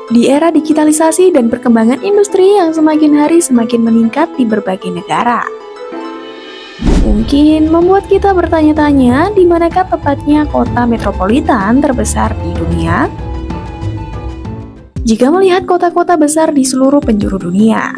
Di era digitalisasi dan perkembangan industri yang semakin hari semakin meningkat di berbagai negara, mungkin membuat kita bertanya-tanya di manakah tepatnya kota metropolitan terbesar di dunia? Jika melihat kota-kota besar di seluruh penjuru dunia,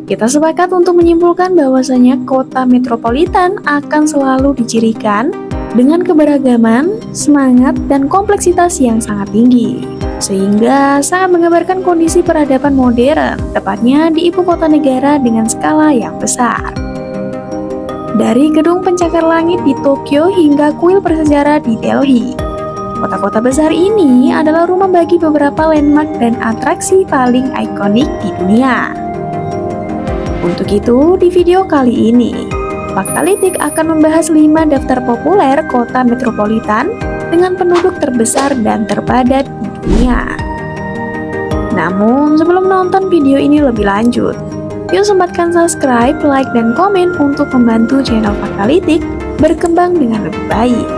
kita sepakat untuk menyimpulkan bahwasanya kota metropolitan akan selalu dicirikan dengan keberagaman, semangat, dan kompleksitas yang sangat tinggi. Sehingga sangat menggambarkan kondisi peradaban modern, tepatnya di ibu kota negara dengan skala yang besar. Dari gedung pencakar langit di Tokyo hingga kuil bersejarah di Delhi, kota-kota besar ini adalah rumah bagi beberapa landmark dan atraksi paling ikonik di dunia. Untuk itu, di video kali ini, Faktalitik akan membahas 5 daftar populer kota metropolitan dengan penduduk terbesar dan terpadat di dunia. Namun, sebelum menonton video ini lebih lanjut, yuk sempatkan subscribe, like, dan komen untuk membantu channel Faktalitik berkembang dengan lebih baik.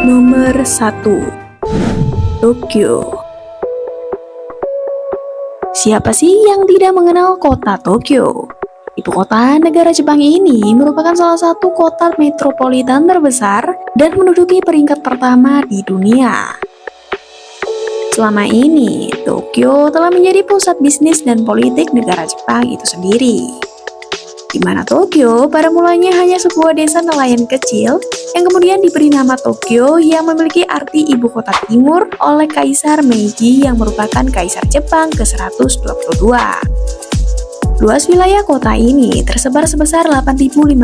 Nomor 1. Tokyo. Siapa sih yang tidak mengenal kota Tokyo? Ibu kota negara Jepang ini merupakan salah satu kota metropolitan terbesar dan menduduki peringkat pertama di dunia. Selama ini, Tokyo telah menjadi pusat bisnis dan politik negara Jepang itu sendiri. Di mana Tokyo pada mulanya hanya sebuah desa nelayan kecil yang kemudian diberi nama Tokyo yang memiliki arti ibu kota timur oleh Kaisar Meiji yang merupakan Kaisar Jepang ke-122. Luas wilayah kota ini tersebar sebesar 8.547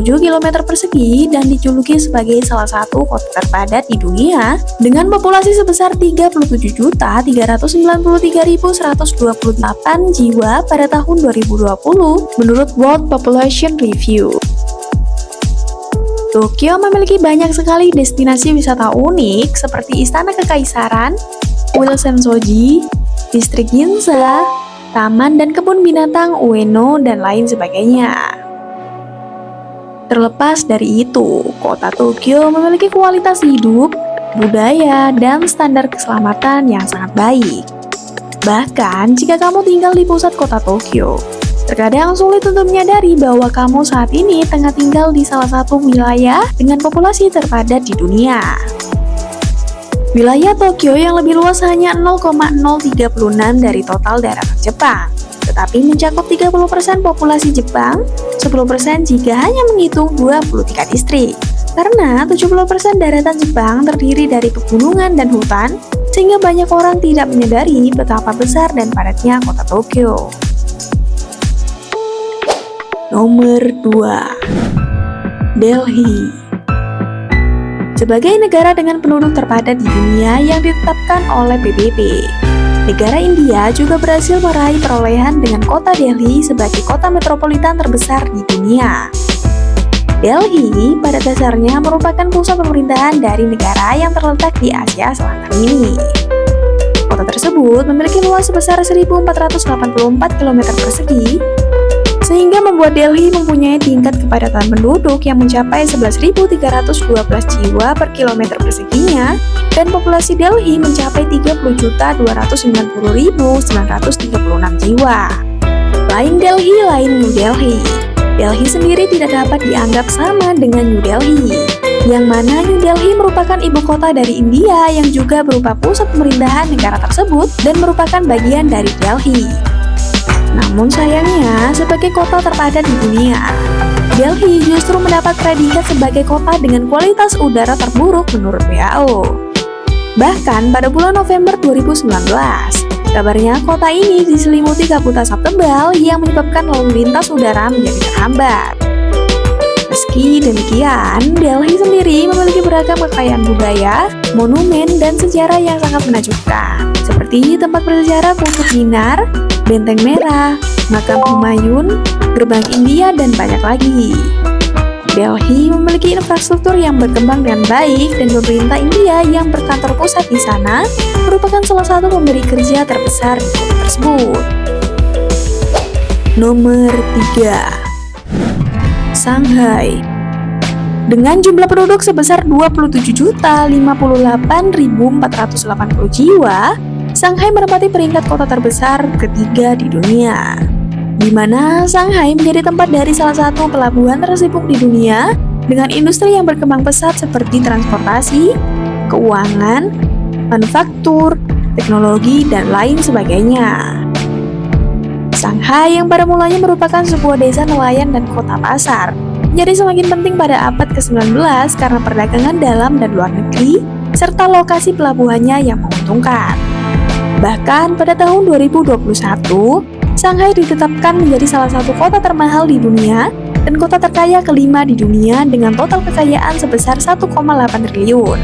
km persegi dan dijuluki sebagai salah satu kota terpadat di dunia dengan populasi sebesar 37.393.128 jiwa pada tahun 2020 menurut World Population Review. Tokyo memiliki banyak sekali destinasi wisata unik seperti Istana Kekaisaran, Kuil Sensoji, Distrik Ginza, taman dan kebun binatang Ueno, dan lain sebagainya. Terlepas dari itu, kota Tokyo memiliki kualitas hidup, budaya, dan standar keselamatan yang sangat baik. Bahkan, jika kamu tinggal di pusat kota Tokyo, terkadang sulit untuk menyadari bahwa kamu saat ini tengah tinggal di salah satu wilayah dengan populasi terpadat di dunia. Wilayah Tokyo yang lebih luas hanya 0,036 dari total daratan Jepang, tetapi mencakup 30% populasi Jepang, 10% jika hanya menghitung 23 distrik. Karena 70% daratan Jepang terdiri dari pegunungan dan hutan, sehingga banyak orang tidak menyadari betapa besar dan padatnya kota Tokyo. Nomor 2. Delhi. Sebagai negara dengan penduduk terpadat di dunia yang ditetapkan oleh PBB, negara India juga berhasil meraih perolehan dengan kota Delhi sebagai kota metropolitan terbesar di dunia. Delhi pada dasarnya merupakan pusat pemerintahan dari negara yang terletak di Asia Selatan ini. Kota tersebut memiliki luas sebesar 1.484 km persegi, sehingga membuat Delhi mempunyai tingkat kepadatan penduduk yang mencapai 11.312 jiwa per kilometer perseginya, dan populasi Delhi mencapai 30.290.936 jiwa. Lain Delhi, lain New Delhi. Delhi sendiri tidak dapat dianggap sama dengan New Delhi, yang mana New Delhi merupakan ibu kota dari India yang juga berupa pusat pemerintahan negara tersebut dan merupakan bagian dari Delhi. Namun sayangnya, sebagai kota terpadat di dunia, Delhi justru mendapat predikat sebagai kota dengan kualitas udara terburuk menurut WHO. Bahkan pada bulan November 2019, kabarnya kota ini diselimuti kabut asap tebal yang menyebabkan lalu lintas udara menjadi terhambat. Meski demikian, Delhi sendiri memiliki beragam kekayaan budaya, monumen, dan sejarah yang sangat menakjubkan, seperti tempat bersejarah Kutub Minar, Benteng Merah, Makam Humayun, Gerbang India, dan banyak lagi. Delhi memiliki infrastruktur yang berkembang dengan baik dan pemerintah India yang berkantor pusat di sana merupakan salah satu pemberi kerja terbesar di kota tersebut. Nomor 3. Shanghai. Dengan jumlah penduduk sebesar 27.058.480 jiwa, Shanghai menempati peringkat kota terbesar ketiga di dunia, di mana Shanghai menjadi tempat dari salah satu pelabuhan tersibuk di dunia dengan industri yang berkembang pesat seperti transportasi, keuangan, manufaktur, teknologi, dan lain sebagainya. Shanghai yang pada mulanya merupakan sebuah desa nelayan dan kota pasar, menjadi semakin penting pada abad ke-19 karena perdagangan dalam dan luar negeri, serta lokasi pelabuhannya yang menguntungkan. Bahkan pada tahun 2021, Shanghai ditetapkan menjadi salah satu kota termahal di dunia dan kota terkaya kelima di dunia dengan total kekayaan sebesar 1,8 triliun.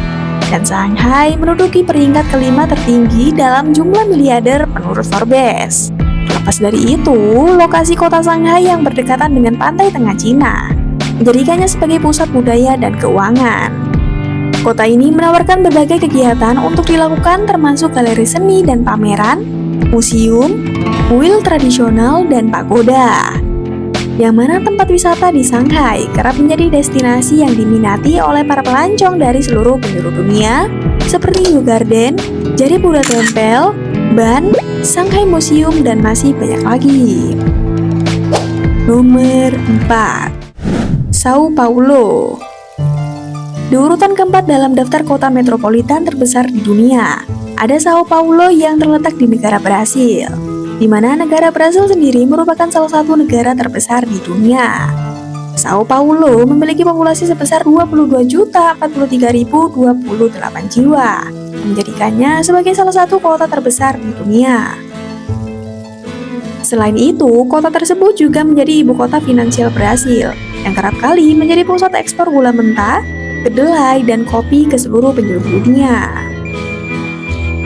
Dan Shanghai menduduki peringkat kelima tertinggi dalam jumlah miliarder menurut Forbes. Terlepas dari itu, lokasi kota Shanghai yang berdekatan dengan pantai tengah Cina menjadikannya sebagai pusat budaya dan keuangan. Kota ini menawarkan berbagai kegiatan untuk dilakukan termasuk galeri seni dan pameran, museum, kuil tradisional, dan pagoda. Yang mana tempat wisata di Shanghai kerap menjadi destinasi yang diminati oleh para pelancong dari seluruh penjuru dunia seperti Kew Garden, Jari Buddha Temple, Ban, Shanghai Museum, dan masih banyak lagi. Nomor 4. Sao Paulo. Di urutan keempat dalam daftar kota metropolitan terbesar di dunia, ada Sao Paulo yang terletak di negara Brasil, di mana negara Brasil sendiri merupakan salah satu negara terbesar di dunia. Sao Paulo memiliki populasi sebesar 22.043.028 jiwa, menjadikannya sebagai salah satu kota terbesar di dunia. Selain itu, kota tersebut juga menjadi ibu kota finansial Brasil, yang kerap kali menjadi pusat ekspor gula mentah, kedelai, dan kopi ke seluruh penjuru dunia.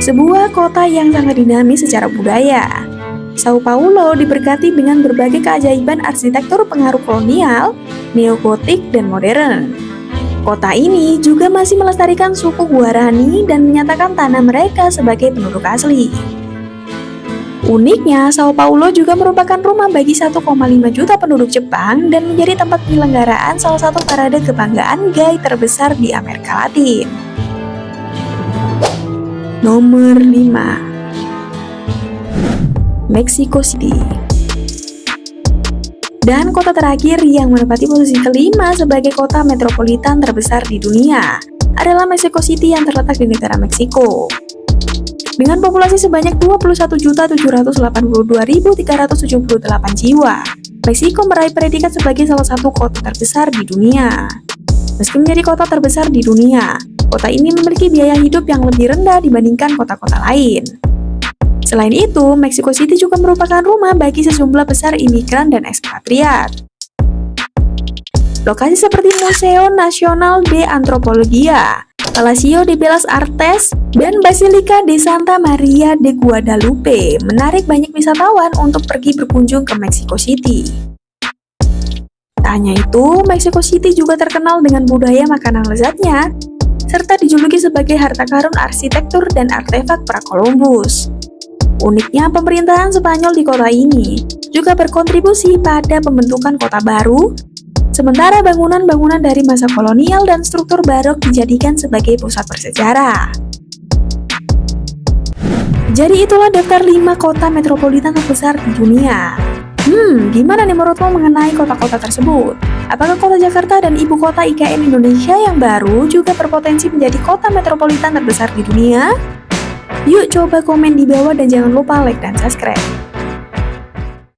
Sebuah kota yang sangat dinamis secara budaya, Sao Paulo diberkati dengan berbagai keajaiban arsitektur pengaruh kolonial, neogotik, dan modern. Kota ini juga masih melestarikan suku Guarani dan menyatakan tanah mereka sebagai penduduk asli. Uniknya, Sao Paulo juga merupakan rumah bagi 1,5 juta penduduk Jepang dan menjadi tempat penyelenggaraan salah satu parade kebanggaan gay terbesar di Amerika Latin. Nomor 5. Mexico City. Dan kota terakhir yang menempati posisi kelima sebagai kota metropolitan terbesar di dunia adalah Mexico City yang terletak di negara Meksiko. Dengan populasi sebanyak 21.282.378 jiwa, Meksiko meraih predikat sebagai salah satu kota terbesar di dunia. Meski menjadi kota terbesar di dunia, kota ini memiliki biaya hidup yang lebih rendah dibandingkan kota-kota lain. Selain itu, Mexico City juga merupakan rumah bagi sejumlah besar imigran dan ekspatriat. Lokasi seperti Museo Nacional de Antropología, Palacio de Bellas Artes, dan Basilica de Santa Maria de Guadalupe menarik banyak wisatawan untuk pergi berkunjung ke Mexico City. Tak hanya itu, Mexico City juga terkenal dengan budaya makanan lezatnya, serta dijuluki sebagai harta karun arsitektur dan artefak pra Columbus. Uniknya, pemerintahan Spanyol di kota ini juga berkontribusi pada pembentukan kota baru, sementara bangunan-bangunan dari masa kolonial dan struktur barok dijadikan sebagai pusat bersejarah. Jadi itulah daftar 5 kota metropolitan terbesar di dunia. Gimana nih menurutmu mengenai kota-kota tersebut? Apakah kota Jakarta dan ibu kota IKN Indonesia yang baru juga berpotensi menjadi kota metropolitan terbesar di dunia? Yuk coba komen di bawah dan jangan lupa like dan subscribe.